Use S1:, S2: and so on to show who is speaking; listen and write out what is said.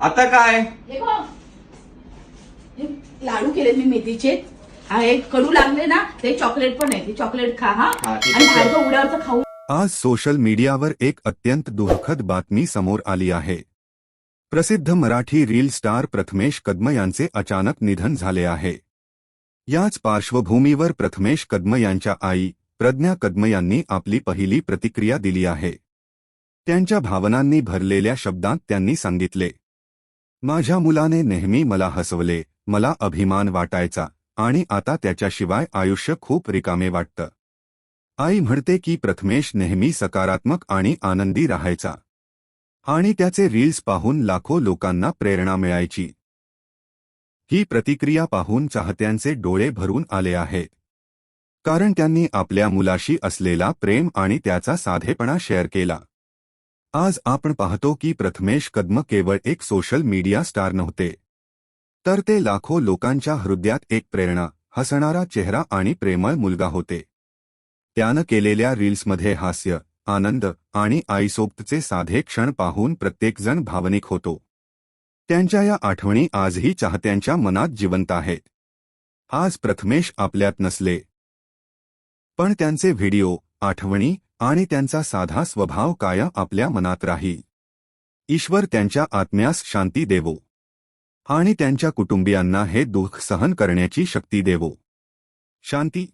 S1: आता काय?
S2: हे बघ, हे लाडू केले मी मेथीचे आहे, कडू लागले ना ते चॉकलेट पण आहे, ते चॉकलेट खा हा.
S1: हा, ठीक
S2: आणि
S1: आहे.
S2: बाहेरचं उड्यावरचं खाऊ.
S3: आज सोशल मीडियावर एक अत्यंत दुःखद बातमी समोर आली आहे. प्रसिद्ध मराठी रील स्टार प्रथमेश कदम यांचे अचानक निधन झाले आहे. याच पार्श्वभूमीवर प्रथमेश कदम यांच्या आई प्रज्ञा कदम यांनी आपली पहिली प्रतिक्रिया दिली आहे. त्यांच्या भावनांनी भरलेल्या शब्दांत त्यांनी सांगितले, माझ्या मुलाने नेहमी मला हसवले, मला अभिमान वाटायचा आणि आता त्याच्याशिवाय आयुष्य खूप रिकामे वाटतं. आई म्हणते की प्रथमेश नेहमी सकारात्मक आणि आनंदी राहायचा आणि त्याचे रील्स पाहून लाखो लोकांना प्रेरणा मिळायची. ही प्रतिक्रिया पाहून चाहत्यांचे डोळे भरून आले आहेत, कारण त्यांनी आपल्या मुलाशी असलेला प्रेम आणि त्याचा साधेपणा शेअर केला. आज आपण पाहतो की प्रथमेश कदम केवळ एक सोशल मीडिया स्टार नव्हते, तर ते लाखो लोकांच्या हृदयात एक प्रेरणा, हसणारा चेहरा आणि प्रेमळ मुलगा होते. त्यानं केलेल्या रील्समध्ये हास्य, आनंद आणि आईसोबतचे साधे क्षण पाहून प्रत्येकजण भावनिक होतो. त्यांच्या या आठवणी आजही चाहत्यांच्या मनात जिवंत आहेत. आज प्रथमेश आपल्यात नसले, पण त्यांचे व्हिडिओ, आठवणी आणि त्यांचा साधा स्वभाव कायम आपल्या मनात राहील. ईश्वर त्यांच्या आत्म्यास शांती देवो आणि त्यांच्या कुटुंबियांना हे दुःख सहन करण्याची शक्ती देवो. शांती.